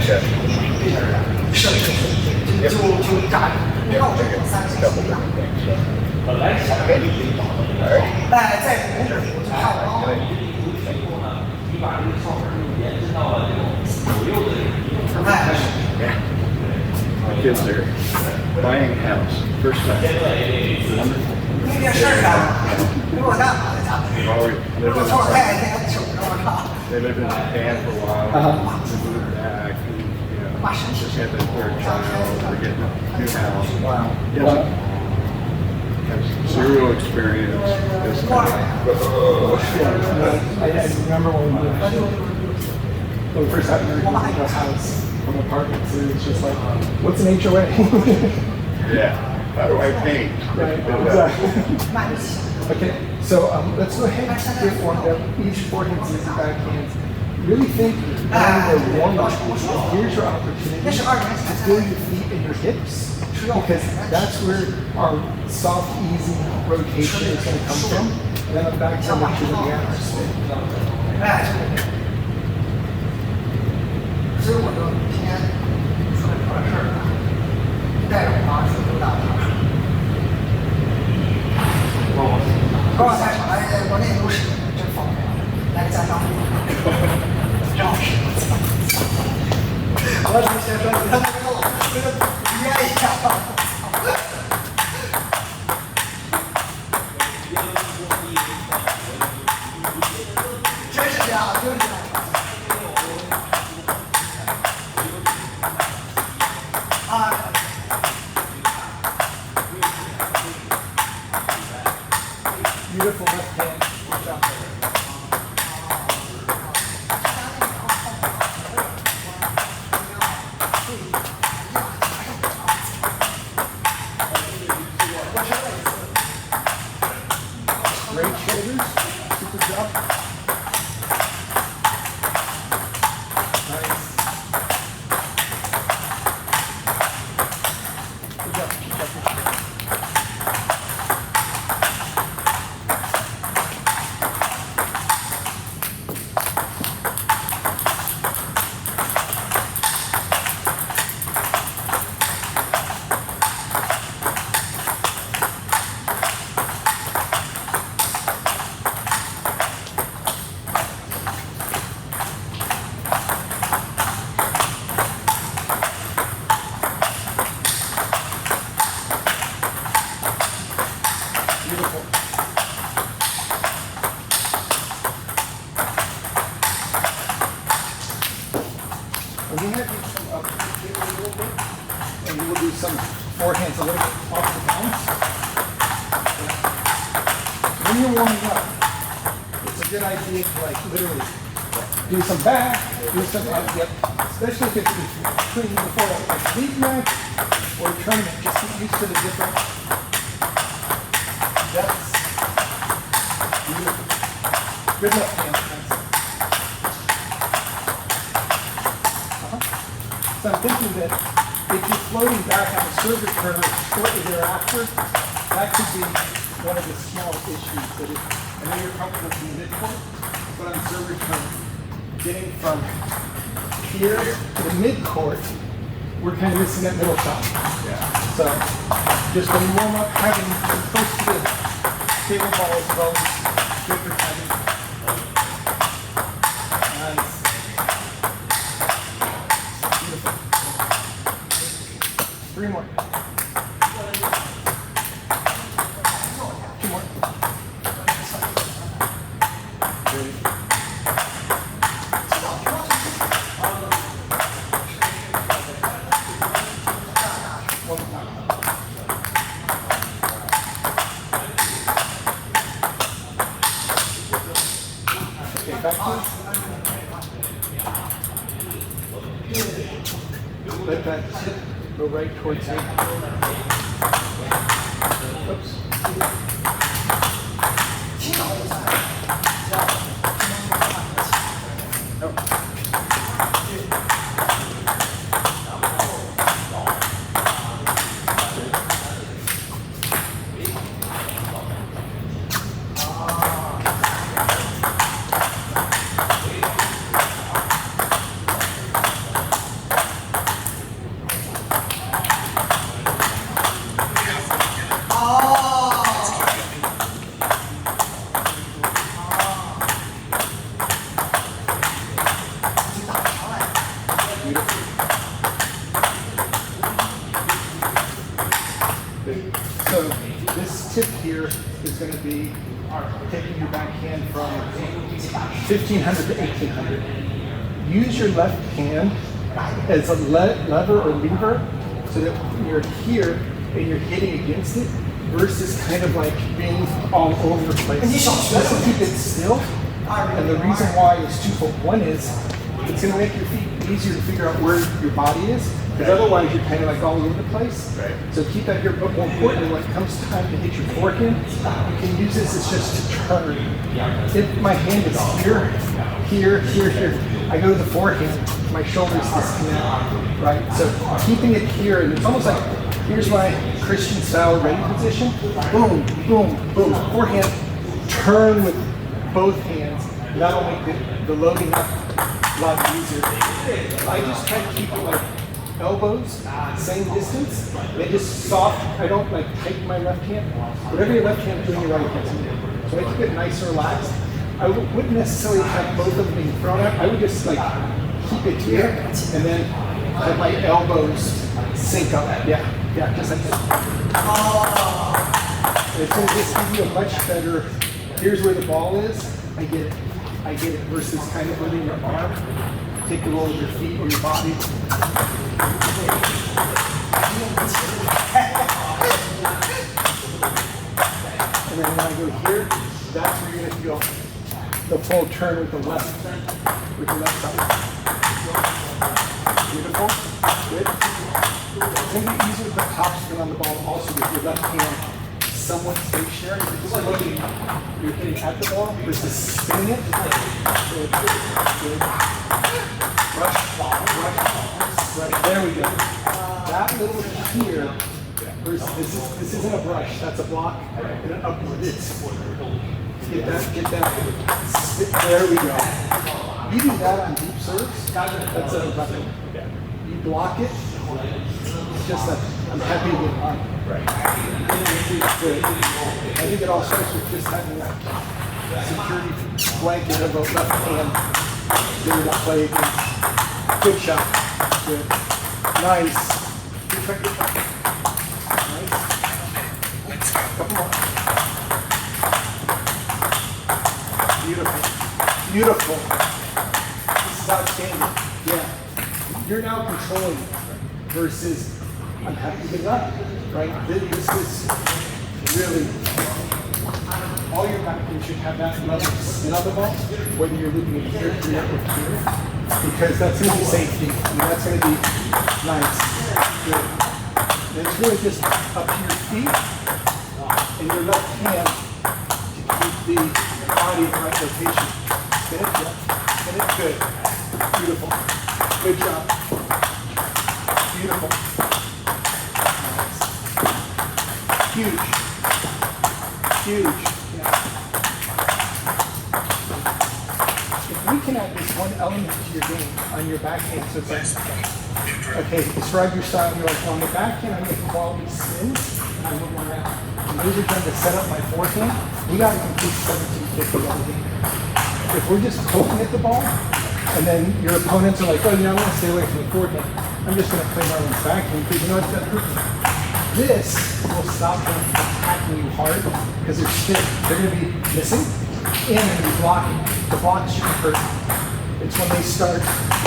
射出去就炸绕这个3个星期打。在五指就差不多。My kids are buying a house, first time. 那件事儿啊，给我干嘛在家？ 我太太天天守着我靠。 They lived in Japan for a while. They moved back. And, you know, just had their third child. They're getting a new house. Wow. Yeah. Has zero experience. This I remember when we first got married, we moved to a house from apartments, and it was just like, what's an HOA? Yeah. How do I paint? Right, exactly. Okay, so let's go ahead and get warmed up. Each forehand's using backhands. Really think when we're warm up, here's your opportunity to feel your feet and your hips, because that's where our soft, easy rotation is going to come from. And then I'm back to the hammer spin. 所以我就今天说点事儿啊，带着我妈去溜达。高考赛场来国内优势真方便，来个家乡真好吃。我同学说你他妈跟我跟个爹一样。真是这样，就是这样。 Beautiful left hand. Good job. Great shoulders. Super job. Nice. Good job. Keep up. Beautiful. And we have you come up to the table a little bit, and we will do some forehands a little bit off the bounce. When you're warming up, it's a good idea to like literally do some back, do some yep. Especially if it's between before a league match or a tournament, just get used to the different depths. Beautiful. Good luck, hands. So I'm thinking that if you're floating back on the serve return shortly thereafter, that could be one of the small issues. That I know you're comfortable in mid-court, but on serve return, getting from here to the mid-court, we're kind of missing that middle shot. Yeah. So just when you warm up, having close to the table ball as well, good for timing. Nice. Beautiful. 3 more. 2 more. Good. One more time. Okay, back to let that tip go right towards me. Oops. going to be taking your backhand from 1500 to 1800. Use your left hand as a lever or lever so that you're here and you're hitting against it versus kind of like being all over the place. Just to keep it still. And the reason why is twofold. One is it's going to make your feet easier to figure out where your body is, because otherwise you're kind of like all over the place. Right. So keep that here. But more importantly, when it comes time to hit your forehand, you can use this as just to turn. If my hand is here, here, here, here, I go to the forehand, my shoulders disconnect, right? So keeping it here, and it's almost like, here's my Christian style ready position. Boom, boom, boom. Forehand, turn with both hands. That'll make the loading up a lot easier. I just try to keep it like elbows, same distance. They just soft. I don't like take my left hand. Whatever your left hand is doing, your right hand's doing. So I keep it nice and relaxed. I wouldn't necessarily have both of them being thrown out. I would just like keep it here and then have my elbows sync up. Yeah, just like that. It's going to just give you a much better, here's where the ball is, I get it versus kind of letting your arm take the roll of your feet or your body. And then when I go here, that's where you're going to go the full turn with the left side. Beautiful. Good. It's going to be easier to put topspin on the ball also with your left hand somewhat stationary. It's like you're hitting at the ball versus spinning it. Good. Brush. There we go. That little here versus this isn't a brush. That's a block and an upward. Get that. There we go. You do that on deep serves. That's a weapon. You block it. It's just that I'm happy with it. Right. Good. I think it all starts with just having that security blanket of a left hand there to play against. Good shot. Good. Nice. Good try. Nice. Couple more. Beautiful. This is outstanding. Yeah. You're now controlling it versus I'm happy to get up, right? This is really, all your backhand should have that level of spin on the ball, whether you're looking at here, here, or here, because that's going to be safety. And that's going to be nice. Good. And it's really just up to your feet and your left hand to keep the body in the right location. Spin it, yeah. Spin it, good. Beautiful. Good job. Beautiful. Nice. Huge. Yeah. If we can add this one element to your game on your backhand, so it's like, okay, describe your style. You're like, on the backhand, I'm making quality spins. I move around. And those are done to set up my forehand. We got to complete 1750 on the game. If we're just poking at the ball, and then your opponents are like, oh, I want to stay away from the forehand. I'm just going to play Merlin's backhand because you know it's that hurt me. This will stop them from attacking you hard because they're stiff. They're going to be missing and they're going to be blocking. The block shouldn't hurt. It's when they start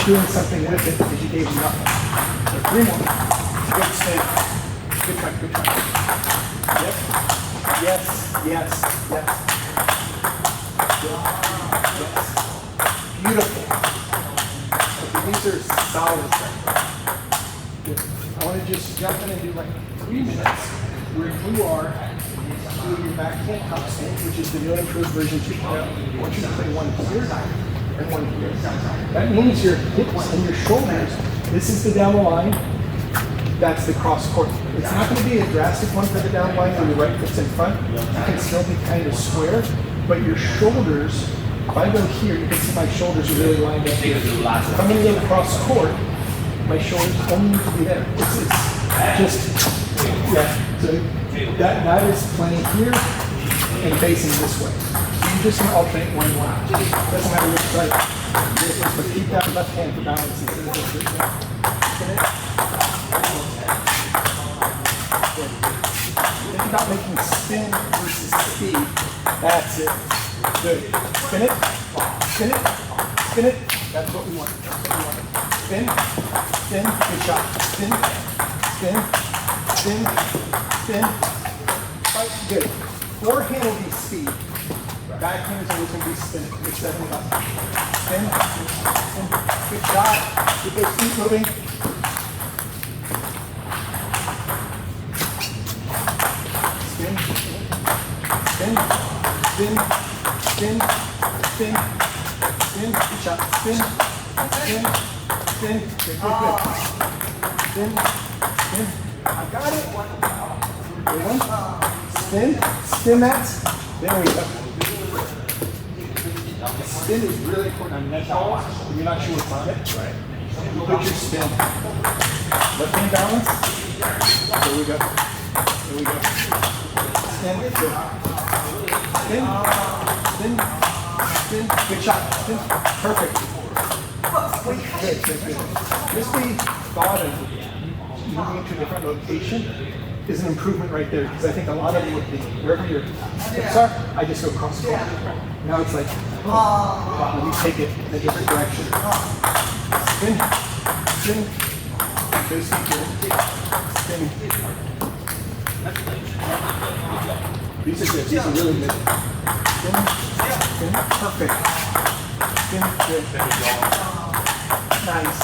doing something with it because you gave them nothing. So 3 more. Good spin. Good try. Yep. Yes. Beautiful. Okay, these are solid. Good. I want to just jump in and do like 3 minutes where you are doing your backhand topspin, which is the new improved version 2.0. I want you to play one here and one here. That means your hips and your shoulders, this is the down the line, that's the cross court. It's not going to be a drastic one for the down line where your right foot's in front. You can still be kind of square, but your shoulders, if I go here, you can see my shoulders are really lined up here. If I'm going to go across court, my shoulders only need to be there. It's just, yeah. So that is playing here and facing this way. So you're just going to alternate one way. Doesn't matter which side. But keep that left hand for balance instead of this right now. Think about making spin versus speed. That's it. Good. Spin it. Spin it. Spin it. That's what we want. That's what we want. Spin. Spin. Good shot. Spin. Spin. Spin. Spin. Right. Good. Forehand will be speed. Backhand is always going to be spin. You're setting it up. Spin. Spin. Good shot. Keep those feet moving. Spin. Spin. Spin. Spin. Spin. Spin. Good shot. Spin. Spin. Spin. Good, good, good. Spin. Spin. I got it. Good one. Spin. Spin that. There we go. Spin is really important on net balls. When you're not sure what's on it. Right. You put your spin. Left hand balance. There we go. There we go. Spin. Good. Spin. Spin. Spin. Good shot. Spin. Perfect. Good, good, good. Just the thought of moving into a different location is an improvement right there, because I think a lot of you would be, wherever your tips are, I just go cross court. Now it's like, oh, let me take it in a different direction. Spin, spin, go spin. These are good, these are really good. Spin, spin, perfect. Spin, good. Nice.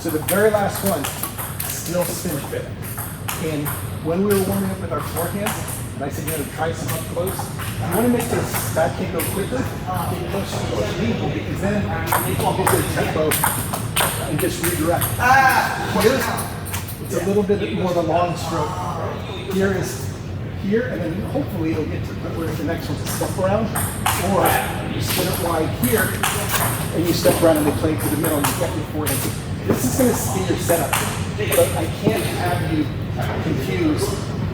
So the very last one, still spin fit. And when we were warming up with our forehand, and I said, you know, try some up close. You want to make this backhand go quicker, get closer to the people, because then you can get their tempo and just redirect. Here, it's a little bit more of a long stroke. Here is here, and then hopefully it'll get to where the next one's a step around, or you spin it wide here, and you step around and they play to the middle and you get your forehand. This is going to be your setup, but I can't have you confuse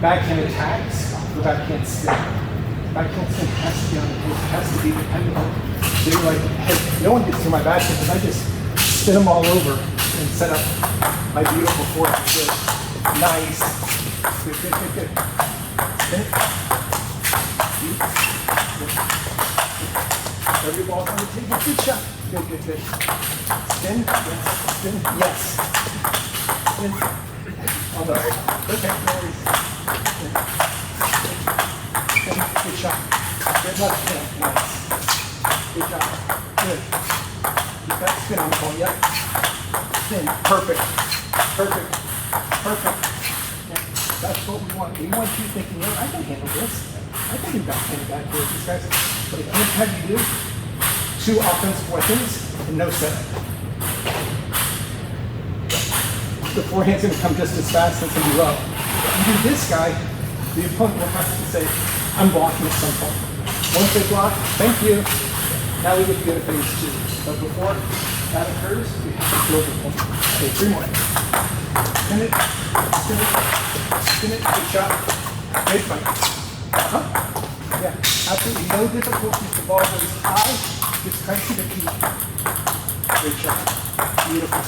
backhand attacks with backhand spin. Backhand spin has to be on the page, it has to be dependable. So you're like, hey, no one gets through my backhand because I just spin them all over and set up my beautiful forehand. Good. Nice. Good, good, good, good. Spin it. Every ball's on the table. Good shot. Good, good, good. Spin. Yes. Spin. Yes. Spin. Oh, no. Okay, no worries. Spin. Good shot. Good luck. Spin. Nice. Good job. Good. Keep that spin on the ball. Yep. Spin. Perfect. Perfect. Perfect. Yeah. That's what we want. We want you thinking, well, I can handle this. I can do backhand back with these guys. But I can't have you do two offensive weapons and no setup. The forehand's going to come just as fast and it's going to be low. If you do this guy, the opponent will have to say, I'm blocking at some point. Once they block, thank you. Now we get to go to phase two. But before that occurs, we have to build the point. Okay, three more. Spin it, spin it, spin it, good shot. Great fight. Yeah, absolutely no difficulty if the ball goes high, just tight to the feet. Great shot. Beautiful.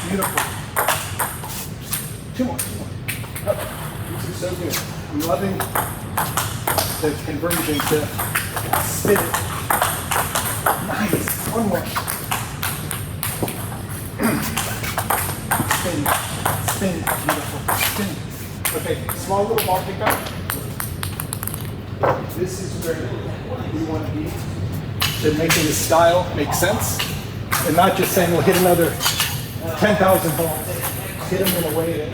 Beautiful. Two more. Oh, these are so good. I'm loving the conversion to spin it. Nice. One more. Spin. Spin. Beautiful. Spin. Okay, small little ball pickup. This is where we want to be to making the style make sense and not just saying we'll hit another 10,000 balls. Hit them in a way that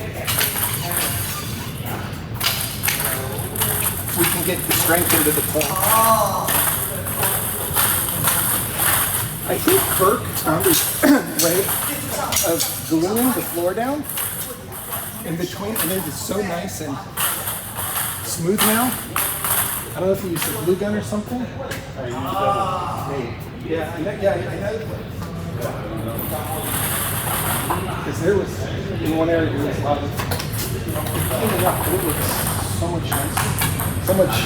we can get the strength into the point. I think Kirk found his way of gluing the floor down in between, and it is so nice and smooth now. I don't know if you use a glue gun or something. I use double. Yeah, I know. Because there was, in one area, there was a lot of cleaning up. It looks so much nicer. So much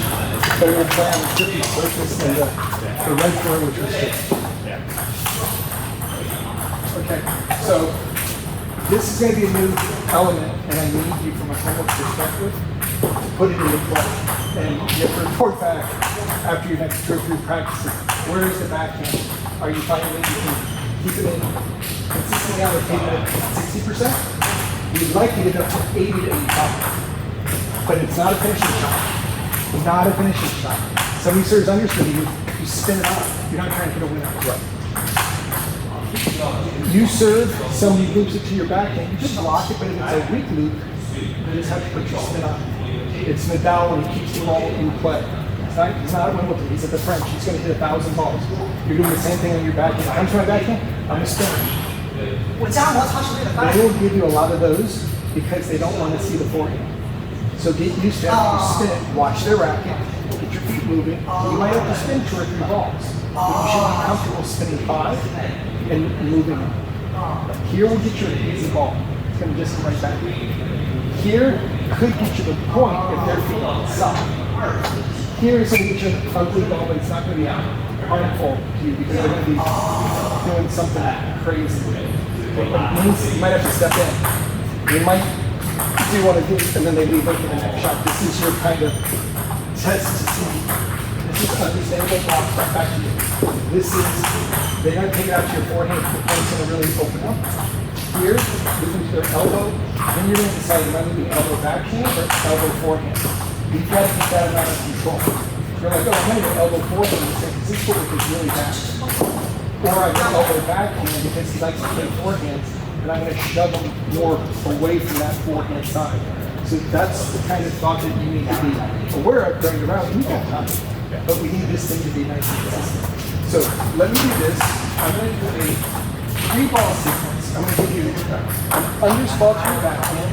better to play on the tricky surface than the red floor, which was just. Okay, so this is going to be a new element, and I need you from a homework perspective to put it into play. And you have to report back after your next 2 or 3 practices. Where is the backhand? Are you finding that you can keep it in consistently allocated at 60%? We'd like to get up to 80 to 85. But it's not a finishing shot. Not a finishing shot. Some of these serves understood you spin it off. You're not trying to hit a winner. Right. You serve, somebody loops it to your backhand, you just block it, but if it's a weak loop, you just have to put your spin on it. It's Nadal when he keeps the ball in play. He's not at Wimbledon, he's at the French, he's going to hit 1,000 balls. You're doing the same thing on your backhand. I'm to my backhand, I'm a spinner. They will give you a lot of those because they don't want to see the forehand. So get used to having to spin, watch their racket, get your feet moving. You might have to spin 2 or 3 balls, but you should be comfortable spinning 5 and moving on. Here will get you an easy ball. It's going to just come right back. Here could get you the point if their feet suck. Here is going to get you an ugly ball, but it's not going to be harmful to you because they're going to be doing something crazy. It means you might have to step in. You might do one of these and then they leave for the next shot. This is your kind of test to see. This is understandable box back to you. This is, they're going to take it out to your forehand. The point's going to really open up. Here, looking to their elbow. Then you're going to decide whether to be elbow backhand or elbow forehand. You've got to keep that amount of control. You're like, oh, I'm going to go elbow forehand because this footwork is really bad. Or I go elbow backhand because he likes to play forehands, and I'm going to shove him more away from that forehand side. So that's the kind of thought that you need to be aware of during the round. You've got time, but we need this thing to be nice and consistent. So let me do this. I'm going to do a 3-ball sequence. I'm going to give you an underspot to your backhand.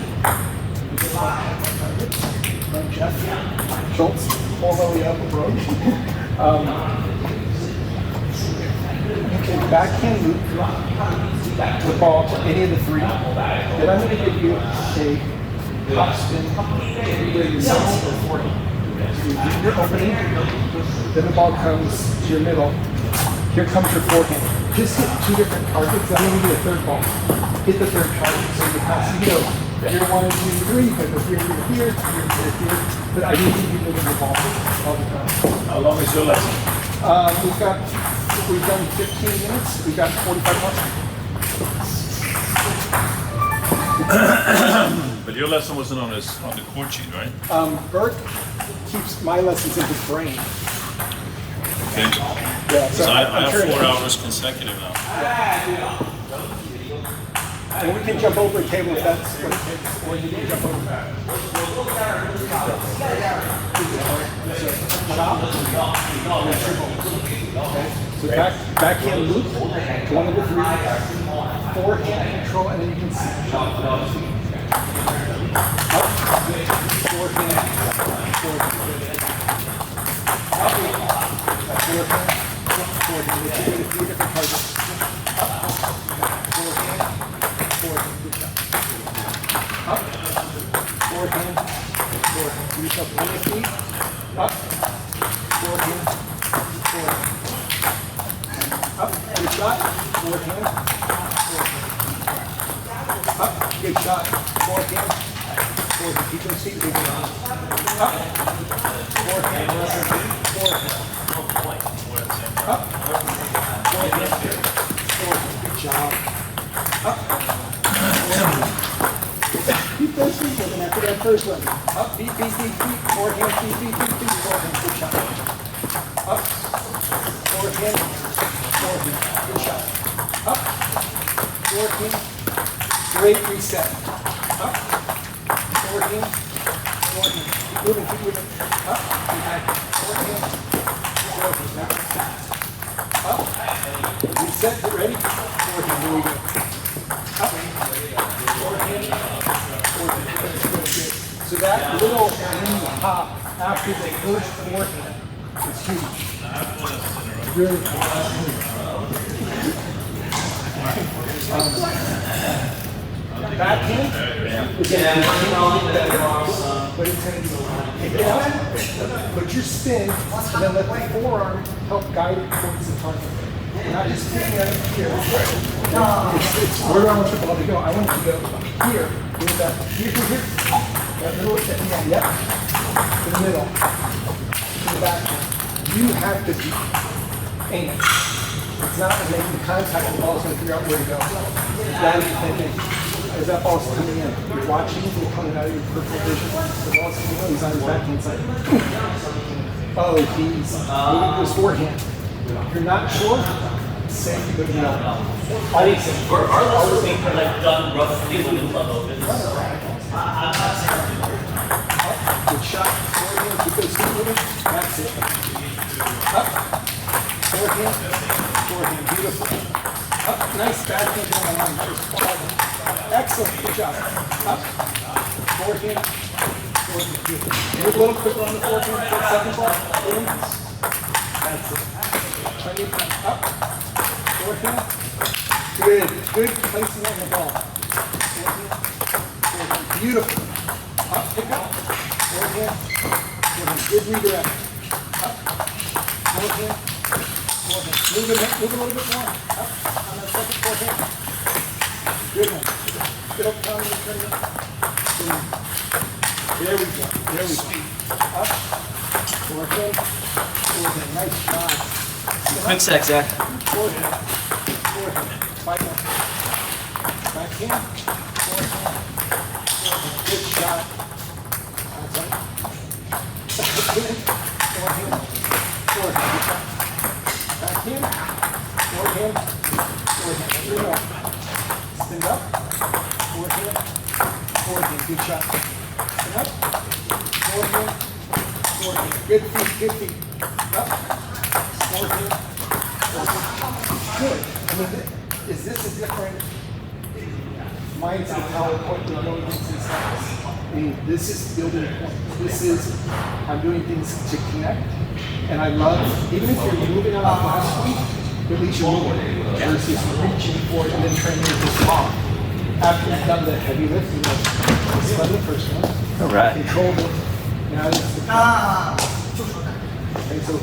Like Jeff Schultz, all the way up approach. You can backhand loop the ball to any of the 3. Then I'm going to give you a topspin either your middle or forehand. So you do your opening, then the ball comes to your middle. Here comes your forehand. Just hit 2 different targets. I'm going to give you a 3rd ball. Hit the 3rd target. So you pass, you know, here 1, 2, 3, you can go here, here. But I need to be moving the ball all the time. How long is your lesson? We've done 15 minutes. We've got 45 minutes. But your lesson wasn't on the court sheet, right? Bert keeps my lessons in his brain. Okay. Yeah, so I have 4 hours consecutive now. And we can jump over a table if that's what it takes, or you can jump over that. So backhand loop, 1 of the 3, forehand control, and then you can see. Up, forehand, forehand, they take it to 3 different targets. Up, forehand, do yourself on your feet, up, forehand, up, good shot, forehand, up, good shot, forehand, keep those feet moving on, up, forehand, up, forehand, good job, up, keep those feet moving after that first one. Up, beat, forehand, beat, forehand, good shot. Up, forehand, good shot. Up, forehand, great reset. Up, forehand, keep moving. Up, forehand, up, reset, get ready. Forehand, here we go. Up, forehand. So that little hop after the first forehand is huge. Really backhand is going to be but it's going to pick it up, put your spin, and then let the forearm help guide it towards the target. You're not just picking it up here. It's where do I want the ball to go? I want it to go here. With that here. That middle, yep. To the middle. To the back. You have to aim it. It's not making contact, the ball's going to figure out where to go. That is the thinking. As that ball's coming in, you're watching it, you're coming out of your peripheral vision. The ball's coming in, he's on his backhand side. Oh, he's moving to his forehand. If you're not sure, say you go to the elbow. Our levels being like done roughly when the club opens. Good shot. Forehand, keep those feet moving. That's it. Up. Forehand, beautiful. Up, nice backhand on the line. Just follow. Excellent, good job. Up. Forehand, beautiful. Move a little quicker on the forehand. Get second ball. Boom. That's it. Try your time. Up. Forehand. Good. Good placement on the ball. Forehand. Beautiful. Up, pick up. Forehand. Good redirect. Up. Forehand. Move a little bit more. Up on that second forehand. Good one. Get up, down, and turn it. There we go. Up. Forehand. Nice shot. Quick sec, Zach. Forehand. Fight up. Backhand. Forehand. Good shot. Outside. Forehand. Backhand. Forehand. Stand up. Forehand. Good shot. Stand up. Forehand. Good feet. Up. Forehand. Good. I mean, is this a different mindset of how point we're going against these guys? I mean, this is building points. This is, I'm doing things to connect. And I love, even if you're moving on last week, at least you're moving versus reaching for it and then training with this ball. After you've done the heavy lifting, it's done the first one. All right. Controlled it. Now it's the okay, so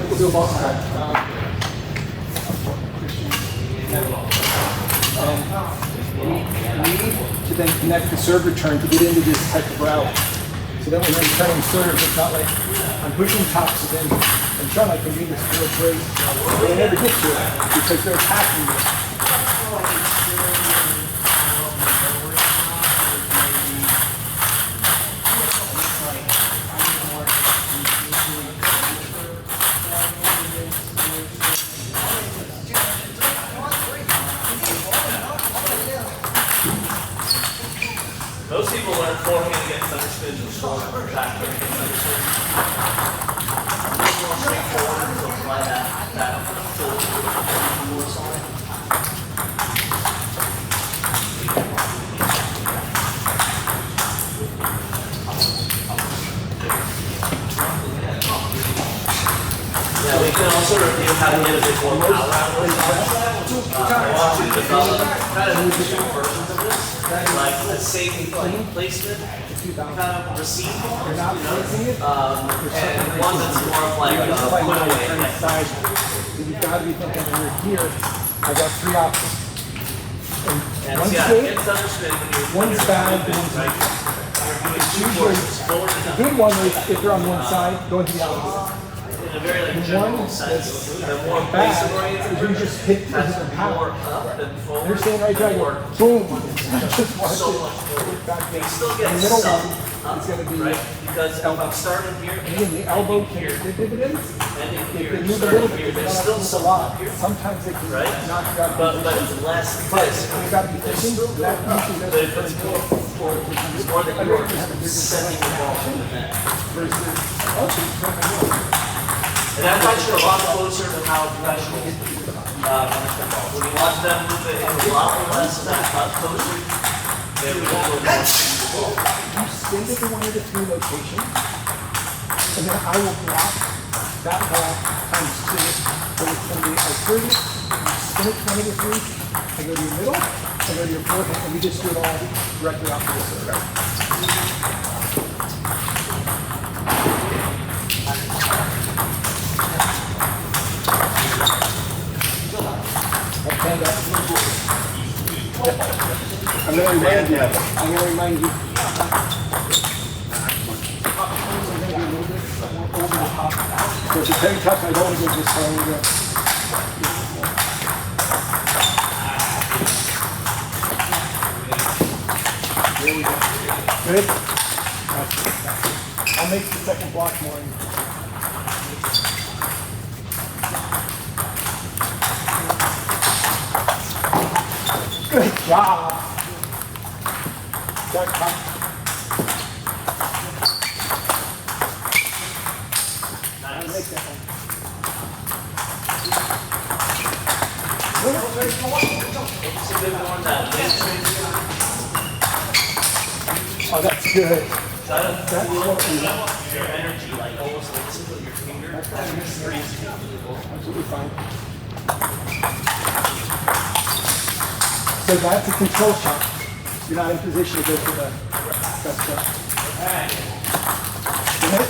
we'll do a ball side. We need to then connect the serve return to get into this type of route. So then when you're returning serve, it's not like I'm pushing tops and then I'm trying like to do this forward race. They never get to it because they're attacking you. Most people learn forehand against underspins and strong backhand against underspins. Straightforward, so apply that Yeah, we can also review how to get a bit more power out of this. I want to develop kind of two versions of this. Like the same placement, kind of receive, and one that's more of like a put away. You've got to be thinking when you're here, I got three options. And one's yeah, good, it's underspin when you're one's bad, one's right. good. The good one is if they're on one side, going to the opposite. In a very like The general one sense, that's the more bad placement is oriented you just hit has the more power. up than forward. They're saying right there, or boom. Just watch so it. much more. Back They there. still The get middle some one up, is going to be right? Because if I'm starting here and then the elbow can here, get dividends. and If here, they move a starting little here, bit, there's they still don't some move a lot. up here, Sometimes they can right? knock you out. But it's less this. You got to be thinking that usually But if doesn't it's turn more forward, it's more that you're setting the ball in the net. versus And that's actually a lot closer to how professionals understand ball. When you watch them move it, it's a lot less of that up closer. They would go more you spin it to one of the three locations, and then I will block that ball times two. So it's going to be I throw it, you spin it to one of the three, I go to your middle, I go to your forehand, and we just do it all directly off of the serve. Okay, that's I'm going to remind you. I'm going to remind you. Over the top. So if it's heavy touch, I don't want to go this far. There we go. Good? I'll make the second block more. Good job. Good job. Oh, that's good. That's what we want. Your energy, like almost like this with your finger. That's pretty cool. Absolutely fine. So that's a control shot. You're not in position to go for the step shot. Hit it,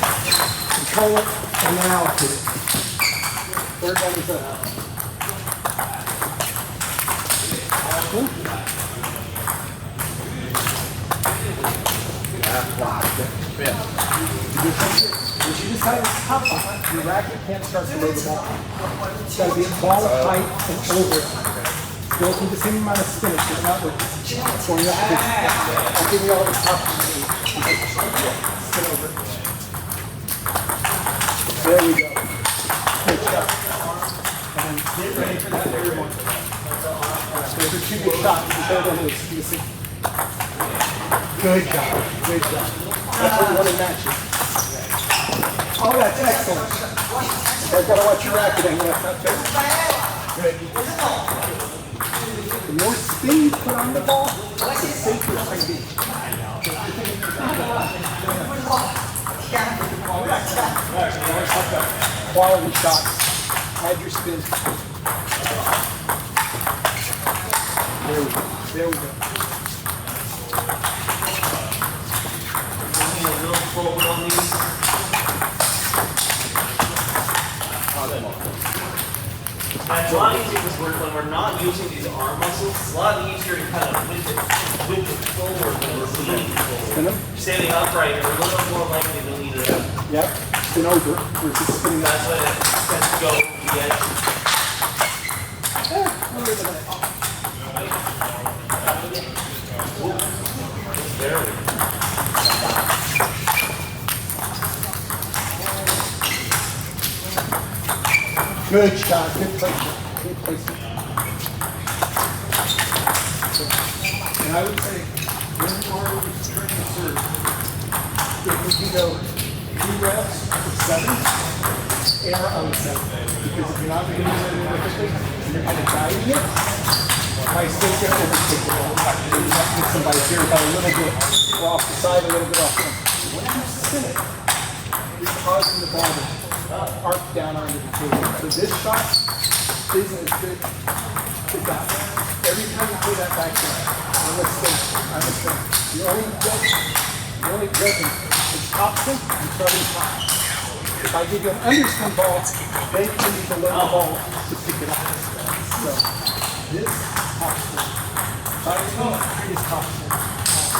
control it, and now hit it. Third one is up. You just have a top on, your racket can't start to load the ball. It's got to be a ball of height and over it. Go through the same amount of spin, it's just not working. Going up to, I'll give you all the top on. Spin over it. There we go. Good shot. And then get ready for that third one. Those are 2 good shots. The third one is, you see. Good job. Good job. That's what you want to match it. Oh, that's excellent. I've got to watch your racket angle. That's not fair. Good. The more spin you put on the ball, the safer it's going to be. Quality shots. Add your spin. There we go. There we go. A little forward on these. And it's a lot easier because when we're not using these arm muscles, it's a lot easier to kind of whip it forward when we're leaning forward. Standing upright, you're a little more likely to lean it up. Yep. Spin over versus spinning That's when it tends to go over the edge. There we go. Good shot. Good placement. Good placement. And I would say, when you are training a serve, if we can go 3 reps for 7, air on 7. Because if you're not doing it perfectly, and you're kind of guiding it, my still get overtake the ball. You have to get somebody here about a little bit, or off the side, a little bit off the end. When you spin it, you're causing the ball to arc down onto the table. So this shot isn't as good as that. Every time you play that back down, I'm a spin. The only judgment is topspin and starting top. If I give you an underspin ball, then you need to load the ball to pick it up. So this topspin. Topspin is topspin.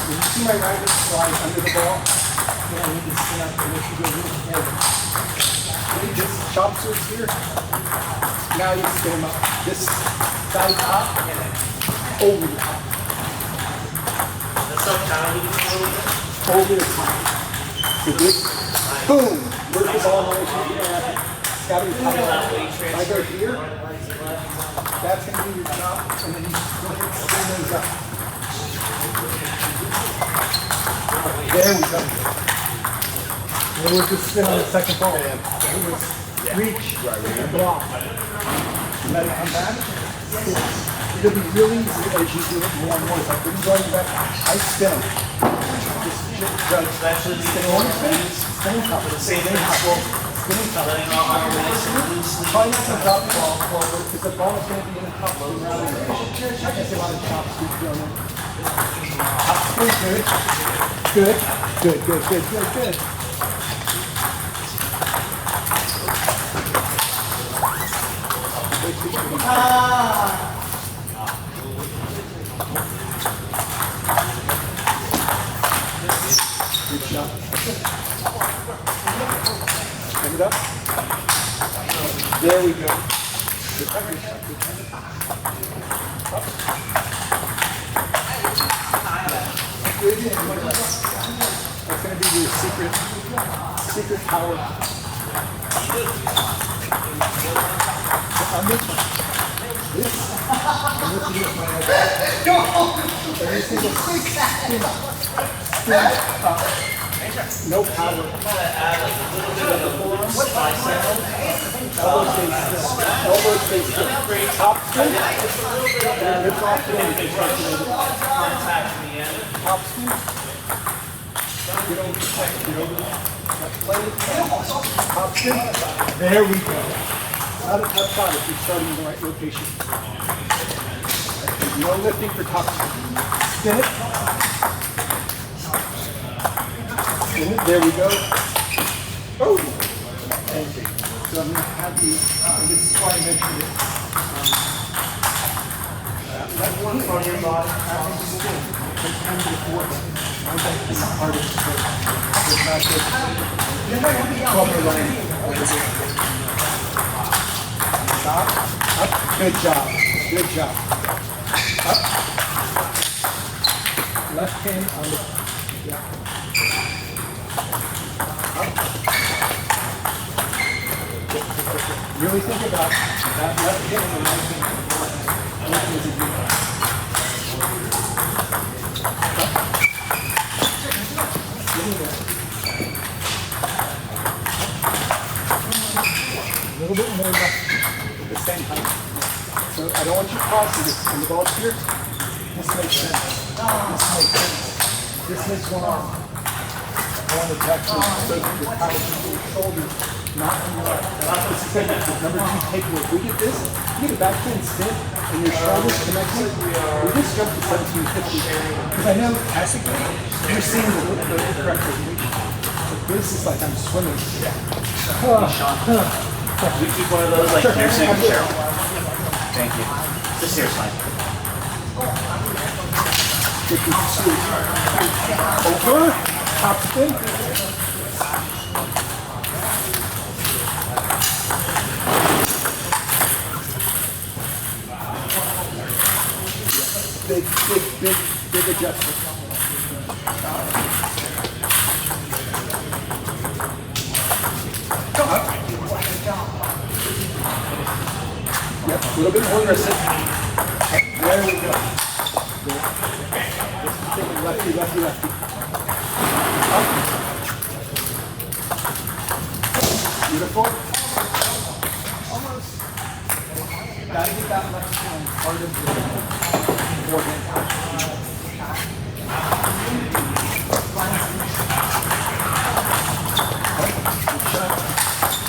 When you see my racket slide under the ball, I need to spin up and let you go a little forward. You just chop serves here. Now you spin them up. This side top and then over the top. That's so challenging a little bit. Over the top. So this, boom, where's the ball in relation to the racket? It's got to be top. If I go here, that's going to be your chop, and then you spin those up. There we go. It was just spin on the second ball. It was reach and block. Let it come back. It'll be really easy as you do it more and more. It's like when you're going back, I spin. Just spin one spin, spinning top. Spinning top. Spinning top. Try not to drop the ball forward because the ball is going to be in the top of the round. I guess a lot of chops do on it. Top spin, good. Good. Good, good, good, good, good. it up. There we go. That's going to be your secret power. On this one. This. And this is my other. Every single spin up. No power. Elbow stays still. Elbow stays still. Top spin. Lift off the end. Top spin. Get over. Play it. Top spin. There we go. Not a tough shot if you're starting in the right location. No lifting for top spin. Spin it. There we go. Oh! Thank you. So I'm going to have you, this is why I mentioned it. Let one from your body having to spin. Take time to forward. I think this is part of the spin. It's not just cover line over there. Stop. Up. Good job. Good job. Up. Left hand on the, yeah. Really think about that left hand and the right hand. Which is a good one. A little bit more left at the same height. So I don't want you to pause this. When the ball's here, this makes sense. This makes sense. This makes one arm. One attack so that your power is in your shoulders, not in your arm. That's the second. Number 2 takeaway. If we get this, you get a backhand spin and your shoulders connected. We just jumped to 1750. Because I know classically, you're seeing the correct technique. But this is like I'm swimming. We keep one of those like here so you can share. Thank you. This here's fine. Over. Top spin. Big adjustment. Up. Yep, a little bit more aggressive. There we go. Lefty. Up. Beautiful. Almost. Gotta get that left hand part of the forehand.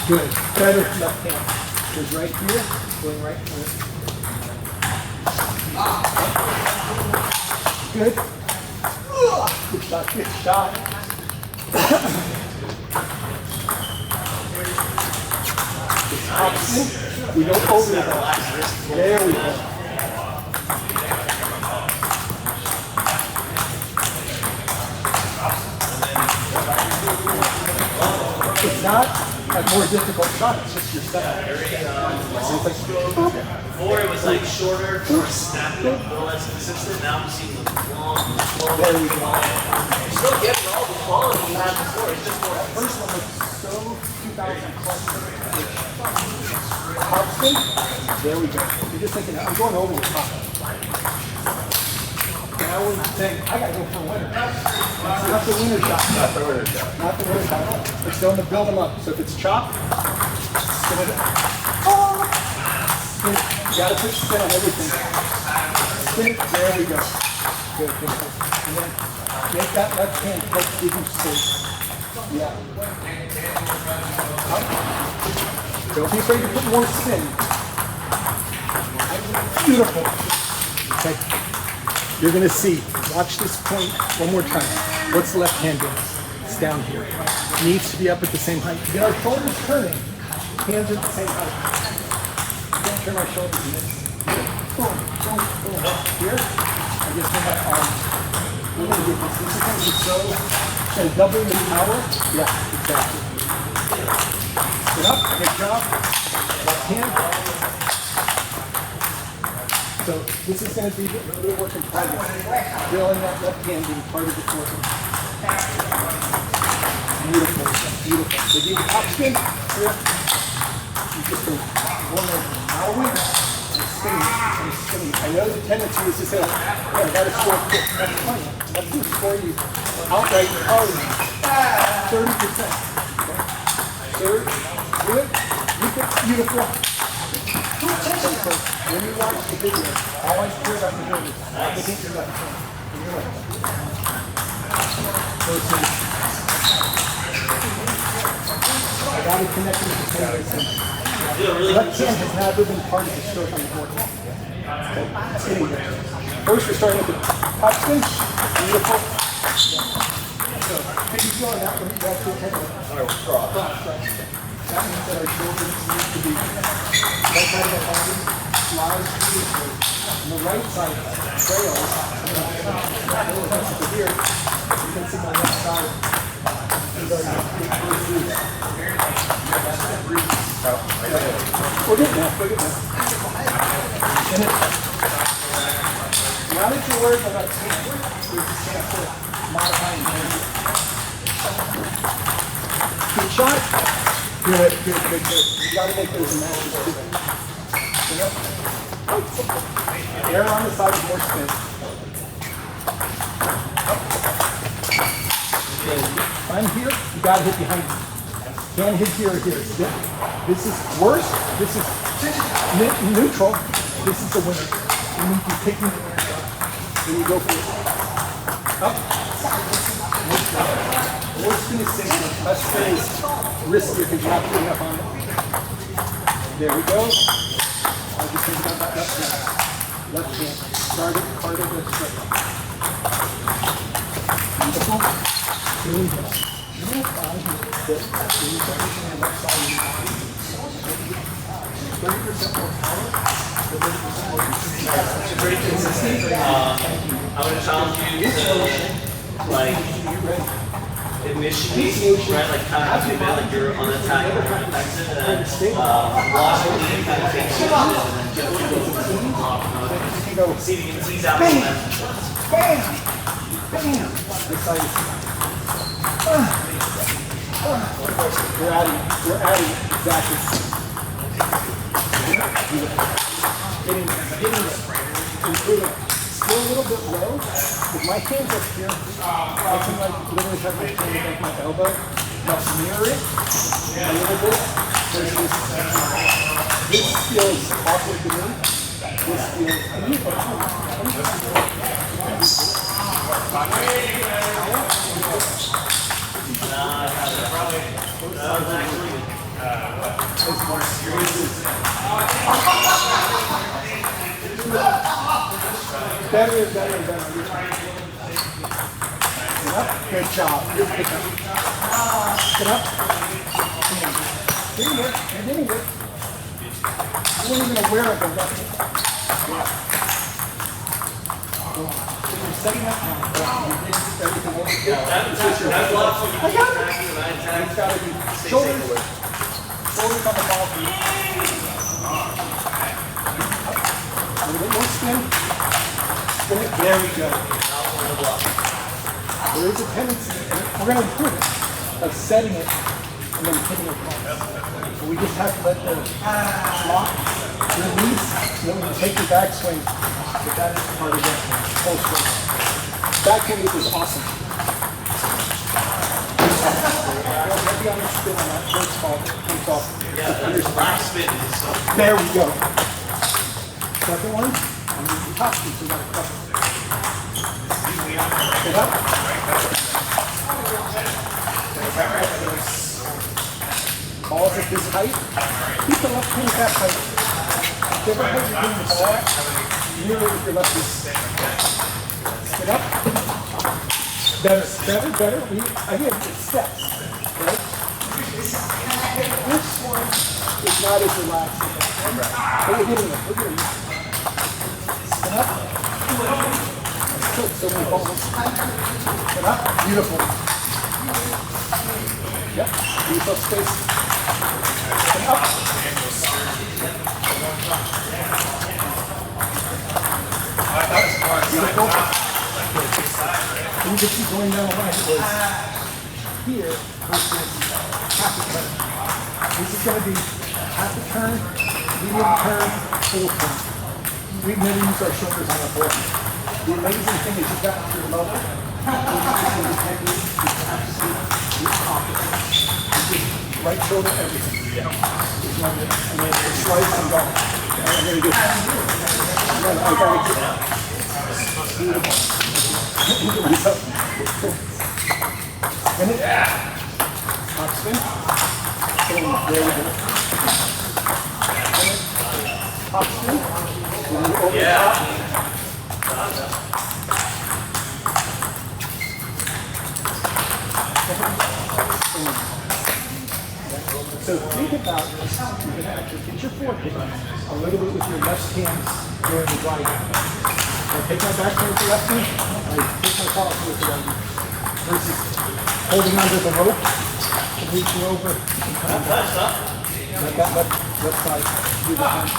Good. Better left hand. Goes right here. Going right here. Good. Good shot. We don't over that. There we go. It's not a more difficult shot, it's just your setup. Before it was like shorter, more snappy, a little less consistent. Now I'm seeing the long, slow. There we go. You're still getting all the quality you had before. It's just more effort. First one was so 2000 plus. Top spin. There we go. You're just thinking, I'm going over the top. Now we're saying, I gotta go for a winner. Not the winner shot. Not the winner shot. Not the winner shot. We're still going to build them up. So if it's chopped, spin it. Spin it. You gotta put spin on everything. Spin it. There we go. Good. And then make that left hand help give you space. Yeah. Up. Don't be afraid to put more spin. Beautiful. Okay. You're going to see. Watch this point one more time. What's the left hand doing? It's down here. It needs to be up at the same height. To get our shoulders turning, hands are at the same height. Don't turn our shoulders in this. Boom. Here, I just turn my arms. We're going to get this. This is going to be so, doubling the power. Yeah, exactly. Get up, good job. Left hand. So this is going to be really work in progress. Feeling that left hand being part of the core. Beautiful, beautiful. So do the topspin here. You just go one more out of wind. And spinning. I know the tendency is to say, oh, I got to score quick. That's funny. Let's just score you outright hard. 30%. Okay. Third, do it. Look at beautiful. When you watch the video, always care about the video. Look at your left hand. Your left. I got to connect with the fingers. Left hand has never been part of the stroke on the board. Okay, spinning there. First, we're starting with the top spin. Beautiful. So, how do you feel on that one? You have to take a that means that our shoulders need to be right side of the body, slides beautifully. On the right side, trails. Here, you can see my left side. These are your big breathes. We're good now, we're good now. Now that you're worried about teamwork, we just have to modify it. Good shot. Good. You gotta make those matches too. Air on the side, more spin. Okay. I'm here, you gotta hit behind me. Can't hit here or here. This is worse, this is neutral, this is the winner. You need to take me, then you go for it. Up. More spin is safer, less spin is riskier because you're not putting up on it. There we go. I just think about that left hand. Left hand. Start it, card it, let's straight. Beautiful. Really good. You know what I do? 30% more power, 30% more consistency. It's pretty consistent. I'm going to challenge you to, initiate, right, like kind of have to admit like you're on attack or defensive, and then watch the lead kind of take changes, and then just go see if you can tease out the momentum. Bam! Bam! We're adding exactly. Improving. Still a little bit low. With my hands up here, I can like literally have my hand against my elbow. Just mirror it a little bit. This feels awkward to me. This feels better. Get up. Good job. Good pickup. Get up. Getting it. You're getting it. You weren't even aware of the left. You're setting up now. You did everything else. That's lots of I got it. It's got to be shoulders. Shoulders on the ball. A little bit more spin. Spin it. There we go. There is a tendency, and we're going to improve it, of setting it and then hitting it home. So we just have to let the lock release, so that when you take your backswing, that is part of the whole swing. Backhand is awesome. Heavy on the spin on that first ball comes off. Yeah, back spin is so. There we go. Second one, and use the top piece, so we got to cover. Get up. Balls at this height. Keep the left hand that height. Whichever height you're hitting the ball, nearly with your left wrist. Get up. Better. Again, it's steps, right? This one is not as relaxing. But we're getting it. Get up. So many balls. Get up. Beautiful. Yep. Use up space. up. Beautiful. And you can see going down the line, it was here versus half a turn. This is going to be half a turn, medium turn, full turn. We've never used our shoulders on our board. The amazing thing is you've gotten to your level. The technique is absolutely confident. Right shoulder, everything. There's no good. And then it's slice and go. I'm going to do it. I got to get it. Beautiful. Spin it. Top spin. Boom. There we go. Spin it. Top spin. Over the top. So think about this. You're going to actually hit your forehead a little bit with your left hand during the right hand. I take my back hand with the left hand, I take my paws with the right hand. Versus holding onto the rope, reaching over, and coming back. Let that left side do the hand.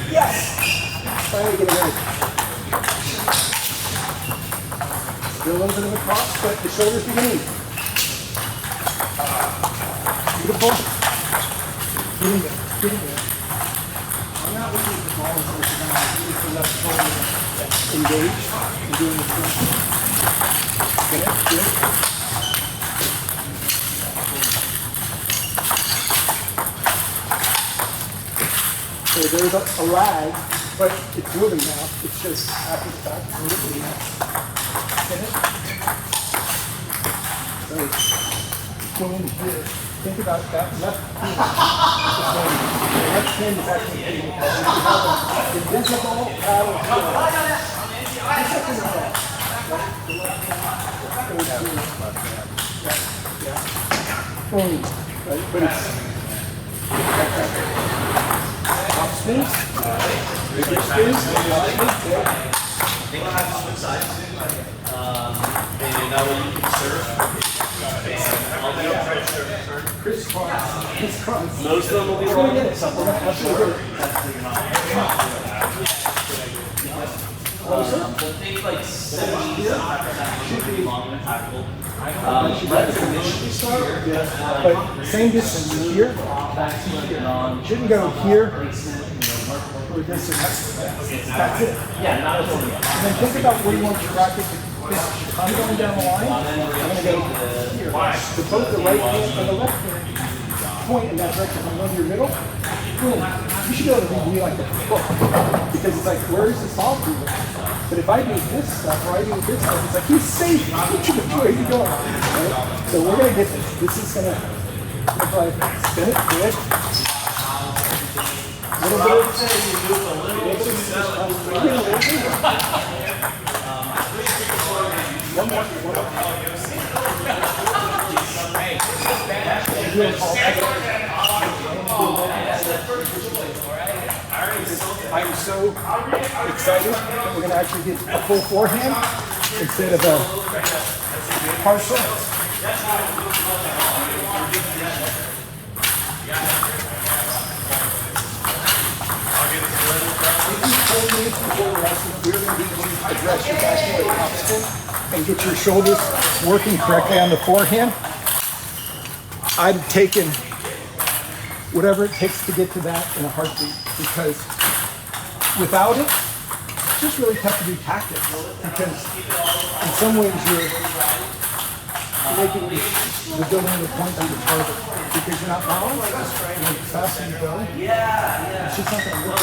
Yes! Finally get it right. Still a little bit of a cross, but the shoulders beginning. Beautiful. Getting there. Getting there. I'm not looking at the ball as much as I'm looking at the left shoulder engaged and doing the front. Get it? Good. So there's a lag, but it's moving now. It's just after the fact. Moving now. Get it? So going here. Think about that left hand. The left hand is actually being invisible paddle here. Boom. Right? But it's top spin. Bigger spin. They don't have to switch sides. And that way you can serve. Crisscross. Crisscross. Most of them will be rolling. Let's get it. Think like 70% should be long and impactful. But same distance here, back to here. Shouldn't go here or this or that. That's it. Yeah, not at all. And then think about where you want your racket to finish. I'm going down the line. I'm going to go here. So both the right hand and the left hand point in that direction. If I'm going to your middle, boom. You should be able to read me like a book. Because it's like, where is this ball moving? But if I do this stuff or I do this stuff, it's like, he's safe. Where are you going? Right? So we're going to get this. This is going to look like, spin it, good. A little bit of, one more. I'm so excited that we're going to actually get a full forehand instead of a partial. If you told me before the lesson we were going to be able to address your backhand topspin and get your shoulders working correctly on the forehand, I'd have taken whatever it takes to get to that in a heartbeat, because without it, it's just really tough to do tactics, because in some ways you're making the building the point on the target, because you're not balanced, and the faster you go, it's just not going to work.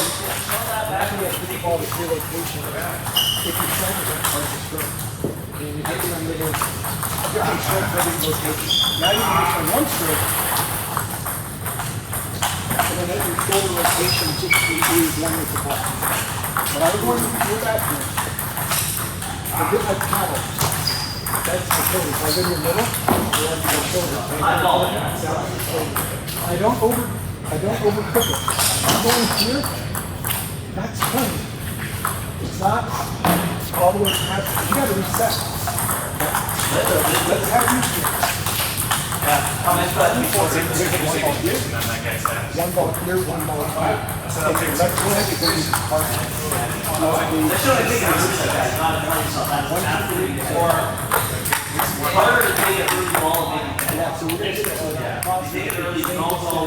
After you have to ball to your location, if your shoulders are hard to stroke, and you hit it on different strokes for every location. Now you can hit on one stroke, and then at your shoulder rotation, just leave one with the ball. But I would want to do that here. A bit like paddle. That's the shoulder. If I go to your middle, you have your shoulder. I don't overcook it. I'm going here. That's funny. It's not all the way past. You got to reset. Let's have you here. One ball here, one ball here. Take your left hand, you go to the heart. Harder to take it really small, maybe. Yeah, so we're going to take Take it really small, small,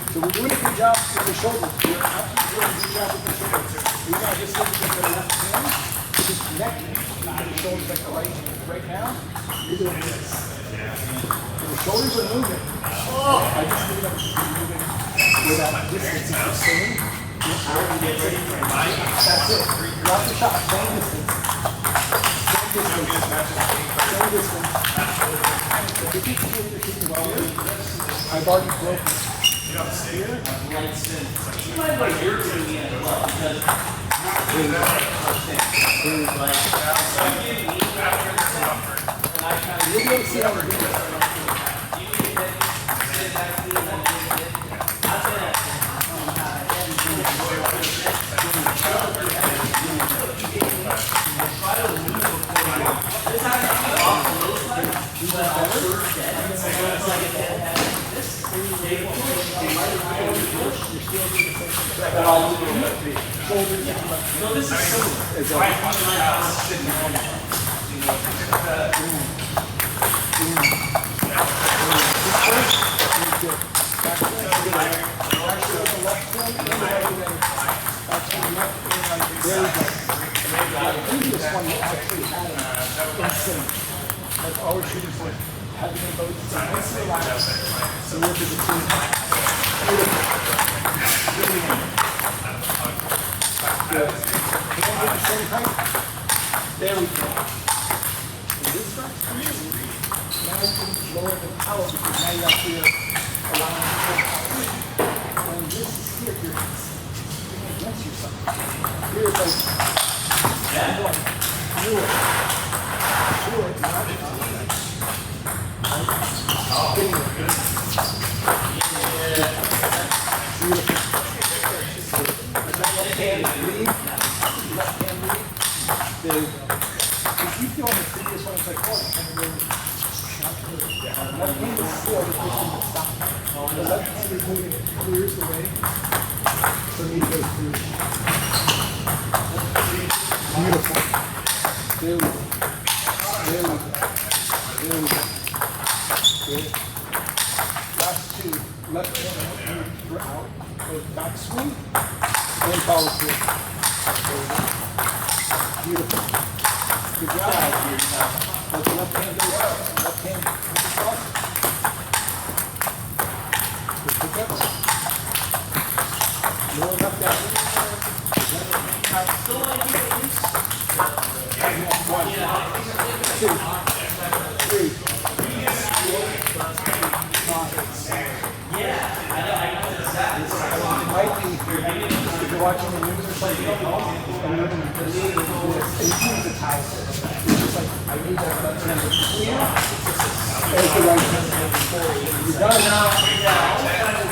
So we're doing a good job with the shoulders. We're actually doing a good job with the shoulders. We got just look at the left hand, just connect the shoulders like the right now. You're doing this. The shoulders are moving. I just need them to be moving without distance is the same. That's it. Drop the shot. Same distance. Same distance. Same distance. If you feel you're hitting well here, I've already broken. Here. light spin. You might like your to the end as well, because You'll be able to see how we're doing it. No, this is similar. Previous one actually had an insane. Like always shooting for having them both so nice and relaxed. So work as a team. Really good. Hand at the same height. There we go. And this starts to move. Now you can lower the power because now you have to allow it to pull. When this is here, you're against yourself. Here it's like, yeah. Do it. Do it. Left hand lead. Left hand lead. There you go. If you feel on the previous one, it's like, oh, it's kind of really left hand is still the person to stop. The left hand is moving, it clears the way for me to go through. Beautiful. There we go. There we go. There we go. Good. Last two. Left hand move out. Go back swing. Then follow through. There we go. Beautiful. Good job. Let the left hand go. Left hand across. Good pick up. More left out. Still like you at least. 1, 2, 3, 4, 5. It might be if you're watching the news or something, and you're in this, and you use a towel. It's just like, I need that left hand to clear. There's the right hand. You're done now.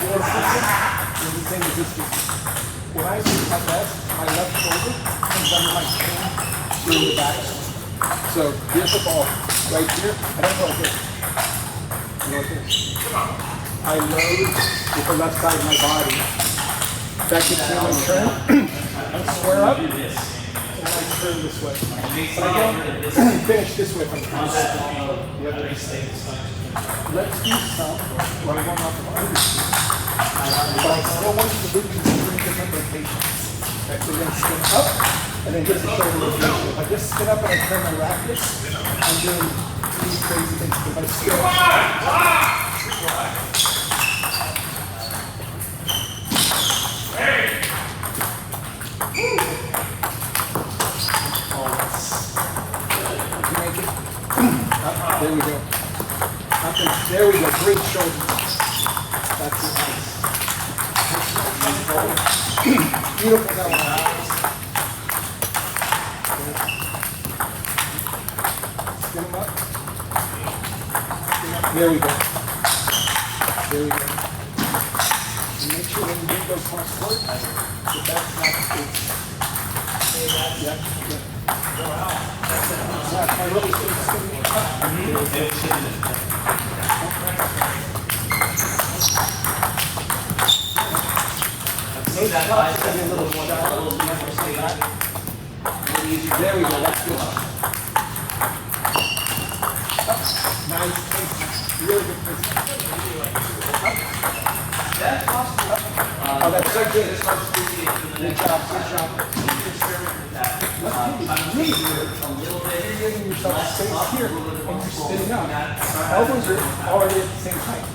You're the same resistance. When I do my best, my left shoulder comes under my chin in the back. So here's the ball right here. I don't go like this. I go like this. I load with the left side of my body. Back to the my turn. I square up and I turn this way. But I don't finish this way from the front. Let's do some where I'm going off of undershoot. But I still want you to move to three different locations. Okay, so you're going to spin up and then get the shoulder rotation. If I just spin up and I turn my racket, I'm doing these crazy things. If I spin up. There we go. There we go. Great shoulders. That's it. Beautiful now. Spin them up. There we go. There There we go. And make sure when you get those cross court, that that's not the case. Yeah, yeah. Yeah, my rubber's spinning up. See that bicep a little more, a little more stable. There we go, that's good. Nice, really good placement. Oh, that's so good. Good job, good job. You're giving yourself space here and you're spinning up. Elbows are already at the same height.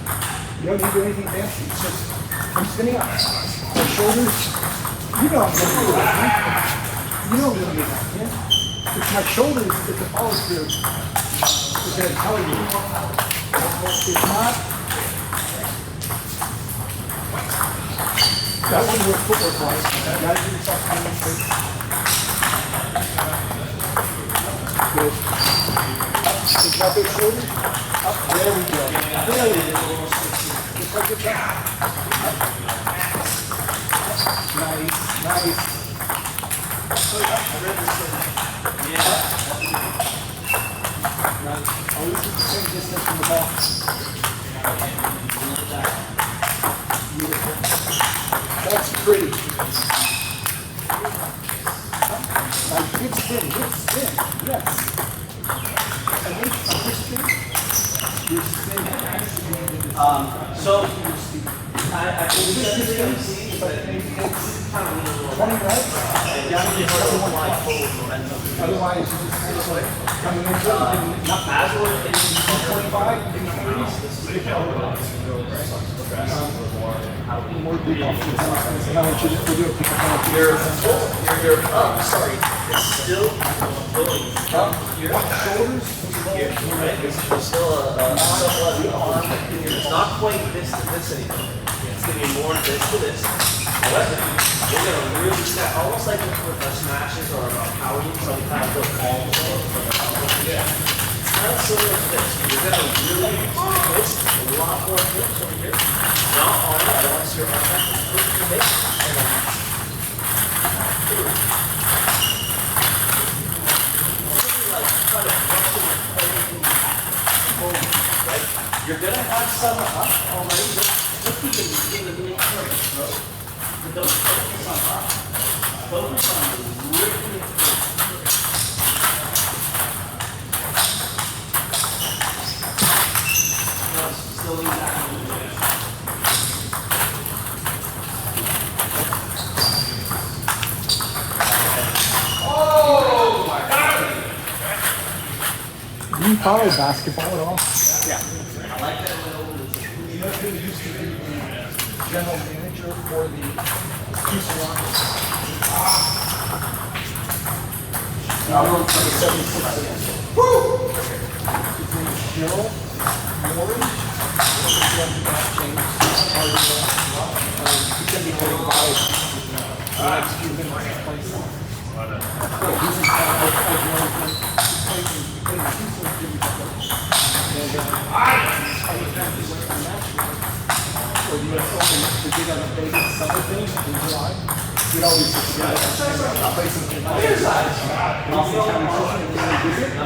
You don't need to do anything fancy. It's just, I'm spinning up. My shoulders, you know I'm going to do it. You know I'm going to do that, yeah? It's my shoulders, if it follows through, it's going to tell you. It's not. That wouldn't work footwork wise. You got to give yourself time and space. Good. Up, drop your shoulders. Up, there we go. There we go. Just like your back. Nice, nice. Nice. Always keep the same distance from the ball. Beautiful. That's pretty. Nice. Good spin, good spin. Yes. And then your spin. Your spin has to be So, I think this is going to see, but it's kind of a little 20 right? Otherwise, you just like coming into it and not as we're in 25 in the 30s. More big off the sense. And I want you to do a pick up you're up, sorry, it's still going up here, shoulders. here, right? It's still a somewhat arm. It's not quite this to this anymore. It's going to be more this to this. However, you're going to really step, almost like with smashes or power moves, so we kind of go palms from the elbow. Yeah. It's kind of similar to this. You're going to really twist a lot more hips over here. Not on it, unless your arm is pushing your hip. And then right? You're going to have some up already. Let's keep it in the mid-curve. But don't focus on up. Focus on ripping it through. Still leave that a little bit. Do you follow basketball at all? Yeah. I like that. You know who used to be the general manager for the Houston Rockets? Number 76. Woo! His name is Gerald Morris. He's going to be heading by the next few minutes. He's in town. Or the US Open, we did on the Vegas summer thing in July. We'd always just play something like that. And also County Christian, when we visit,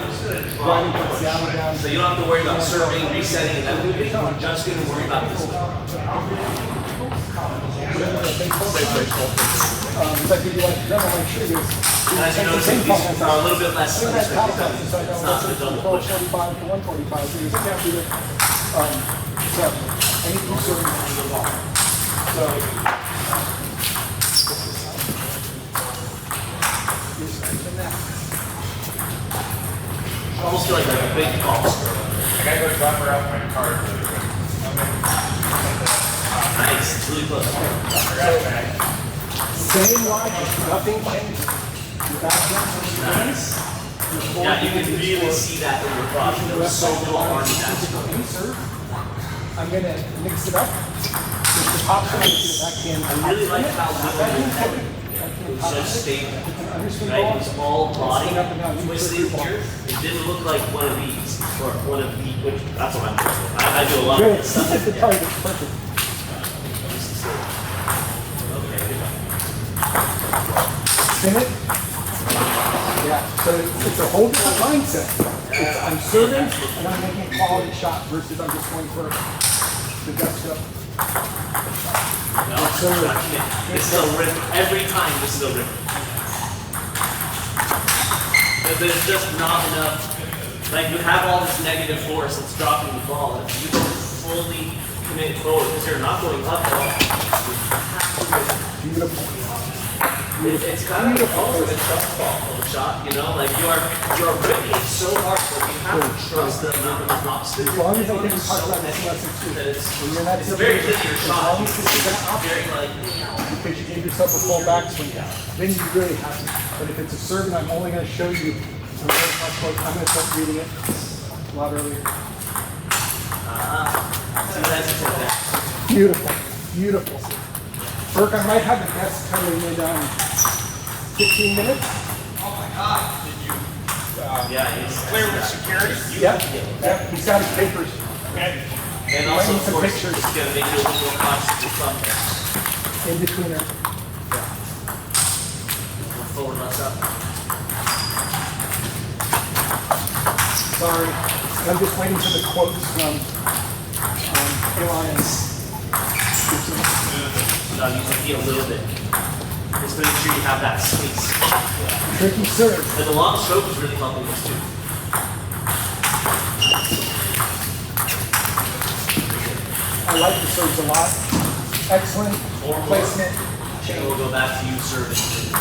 driving from Seattle down. So you don't have to worry about serving, resetting, and that moving. You're just going to worry about this. It's like if you like drum, I'm sure there's. As you notice, these are a little bit less It's sensitive. not the double 45 to 145. So you just have to do it. So anything serving on the ball. So you're spending that. Almost feel like a big golf stroke. I gotta go drop her off my car really quick. Nice, it's really close. Same logic, nothing changes. Your back jump, Nice. Yeah, you can really see that in your body. There was so little arm in that. I'm going to mix it up. With the top side, the backhand. I really like how little it was just stable. Right? It was all body twisted here. It didn't look like one of these, or one of the, which, that's what I'm doing. I do a lot Good. of this stuff. Look at the target. Perfect. Okay, good. Spin it. Yeah. So it's a whole different mindset. It's, I'm serving and I'm making a quality shot versus I'm just going for the gusto. No, this is a rip. Every time this is a rip. There's just not enough. Like you have all this negative force that's dropping the ball. And you don't fully commit forward because you're not going up at all. Beautiful. It's kind of also a trust ball shot, you know, like you're ripping so hard, but you have to trust the movement of topspin. As long as I can talk about this lesson too. When you're not It's a very linear shot. As long as this is an Very like because you gave yourself a full backswing, then you really have to. But if it's a serve and I'm only going to show you, I'm going to start reading it a lot earlier. Beautiful, beautiful. Burke, I might have a guest coming in 15 minutes. Oh my God. Did you? yeah, he's Clear with security? Yep, yep. He's got his papers. and also of some course pictures. it's gonna make you a little more conscious of something. In betweener. Forward, left up. Sorry, I'm just waiting for the quotes from Elon. No, you can feel a little bit. Just make sure you have that space. Tricky serve. And the long stroke is really helping this too. I like the serves a lot. Excellent placement. And we'll go back to you serving.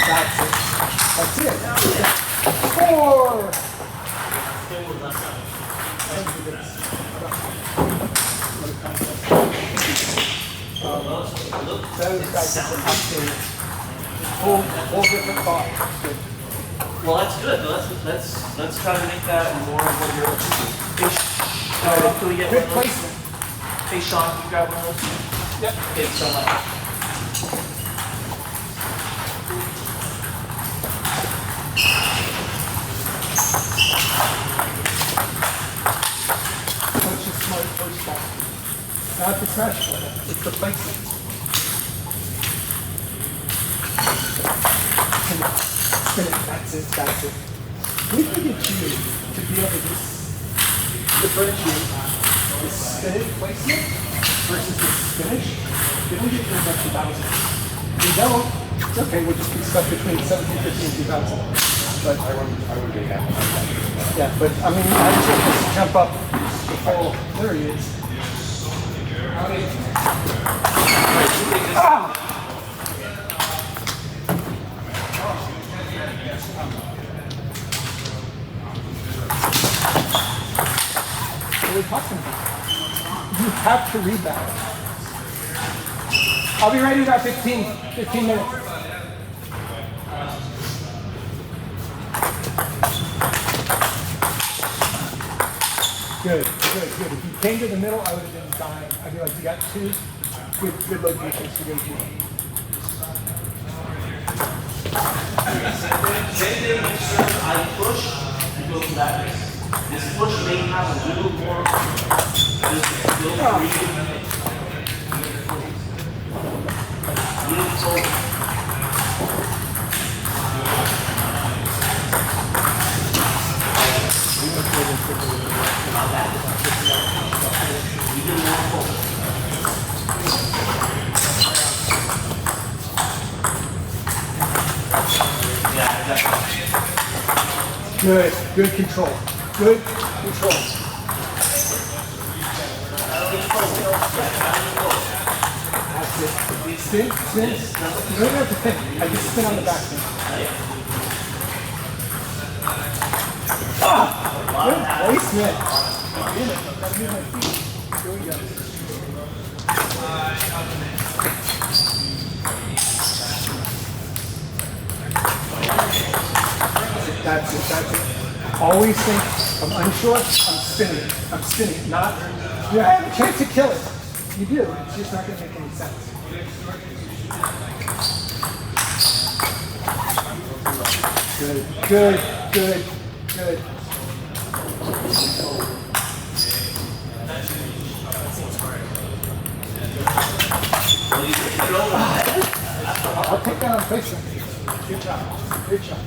That's it. That's it. 4. Forward, left up. Whole different thought. Good. Well, that's good. Let's try to make that more of what you're looking for. Can we get Good one of those? placement. Hey, Sean, can you grab one of those? Yep. Okay, so much. That's just smart first ball. Not the smash play. It's the placement. Spin it. That's it. That's it. We can get you to be able to just differentiate the spin placement versus the finish. Then we get yours up to 1,000. If we don't, it's okay. We'll just be stuck between 1750 and 2,000. But I would be happy. yeah, but I mean, I just want to jump up the full. There he is. Ah! What are we talking about? You have to read that. I'll be ready in about 15 minutes. Good. If you came to the middle, I would have been dying. I'd be like, you got 2 good locations to go to. I push, you go to that way. This push may have a little more, little forward. Good control. Good control. That's it. Spin. You don't have to pin. I just spin on the back spin. Good placement. Gotta move my feet. Here we go. That's it. Always think, I'm unsure, I'm spinning it. Not, I have a chance to kill it. You do, it's just not going to make any sense. Good, good, good, good. I'll take that on placement. Good job. Good job.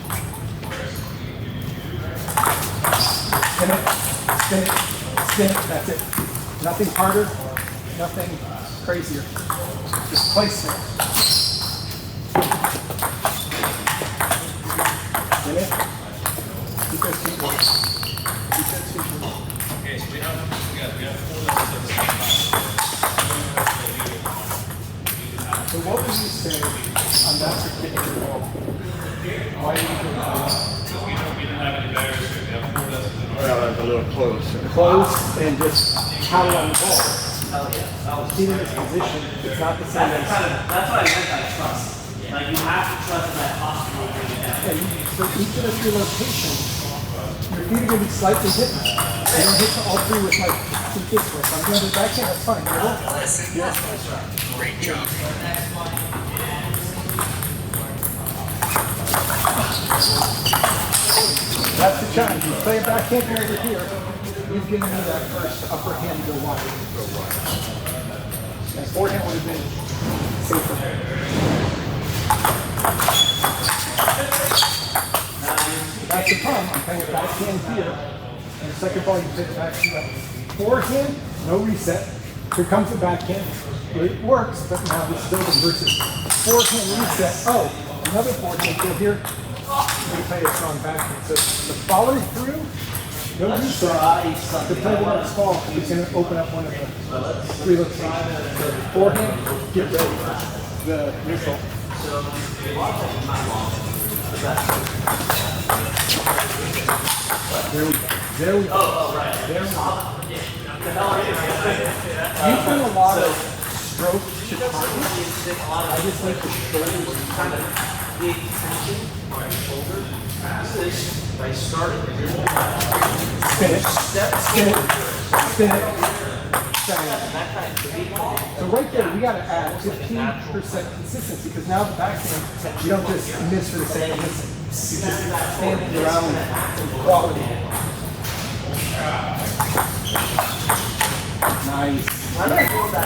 Spin it, spin it, spin it. That's it. Nothing harder, nothing crazier. Just placement. Spin it. Keep those feet moving. Keep those feet moving. Okay, so we have 4 levels of the same class. So what would you say on that particular ball? Why do you do that? Because we didn't have any barriers here. We have 4 lessons in our Well, that's a little close. Close and just paddle on the ball. Oh yeah. Being in this position, it's not the same as. That's what I meant by trust. Like you have to trust that posture will bring it down. And for each of the 3 locations, your feet are going to be slightly different. I don't hit all 3 with my feet this way. So I'm going to do the backhand, that's fine. Yes. Great job. That's the challenge. You play a backhand over here. You've given me that first upper hand to go wide. And forehand would have been safer. That's the problem. I'm playing a backhand here. And the second ball, you pitch back to left. Forehand, no reset. Here comes the backhand. It works, but now it's still versus forehand reset. Oh, another forehand go here. We play a strong backhand. So the follow through, no reset. To play the next ball, he's going to open up one of the 3 locations. So forehand, get ready for the missile. There we go. There we go. Right. There we go. You've done a lot of stroke to target. I just like the shoulders kind of The tension on your shoulder is by starting. spin it, spin it, spin it. So right there, we got to add 15% consistency because now the backhand, you don't just miss for the sake of missing. You just stand around quality. Nice. I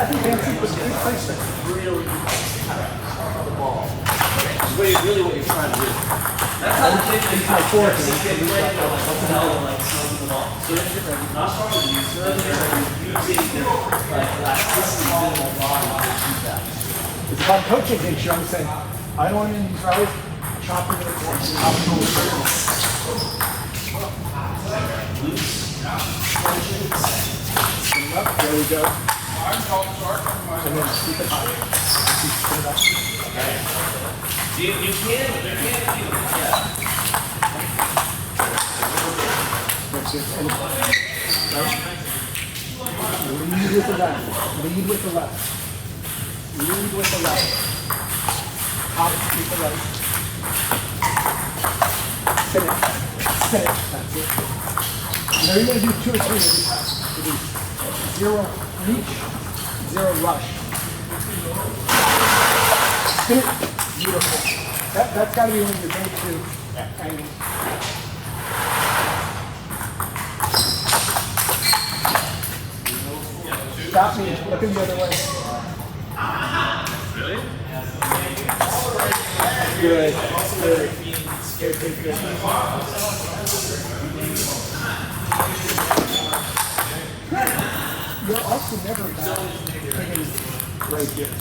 think Nancy was a good placement. Really on the ball. It's really what you're trying to do. That's how the kid is My forehand. like the ball. So it's not strong with you, so using the elasticity of the body to achieve that. It's about coaching things, I'm saying. I don't want to use rallies, chopping it at once. Loose. Spin it up, there we go. And then keep it high. Spin it up. You can, yeah. That's it. Lead with the left. Lead with the left. Lead with the left. Hop, keep the right. Spin it. Spin it. That's it. Now you're going to do 2 or 3 every time. It is 0 reach, 0 rush. Spin it. Beautiful. That's got to be one of your go-to angles. Stop me. Looking the other way. Really? Good. Good. Good, good, good. You're also never bad hitting right here.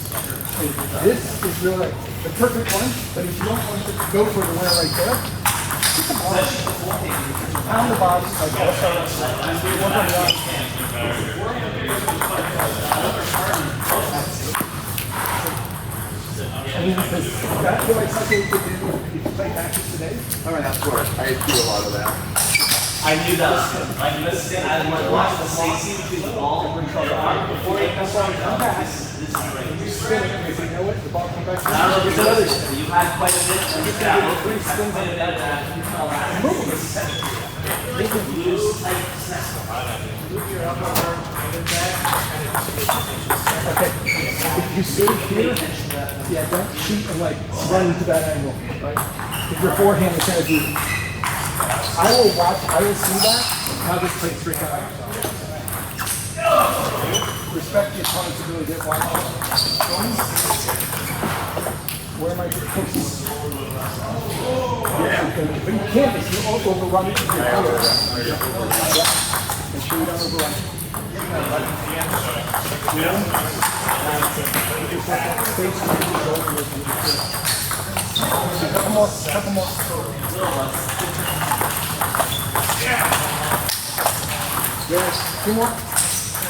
And this is really the perfect one, but if you don't want to go for the winner right there, hit the bottom. Pound the bottom like that. And do one on one. I mean, because that's what I thought you could do if you play matches today. I mean, that's what I do a lot of that. I knew that was good. Like this, I watched the Stacy between the ball and the arm before it comes on. This is great. You spin it because you know what? The ball comes back. I don't know if there's others. You had quite a bit. You had quite a bit. Move. Loose, tight, snap. Okay. If you stay here, yeah, don't shoot and like run into that angle, right? If your forehand is going to do, I will see that, and I'll just play straight down yourself. Respect the opponent's ability to get one. Where am I focusing? Yeah. But you can't if you overrun it with your player. Make sure you don't overrun it. Couple more. Yes, two more.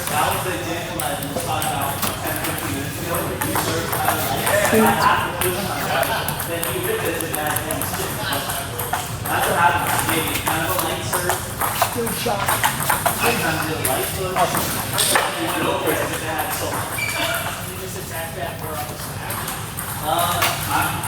That was the example I was talking about 10-15 minutes ago. You serve then you hit this and that thing sticks. That's what happens. Maybe kind of a light serve. Good shot. Sometimes a light push.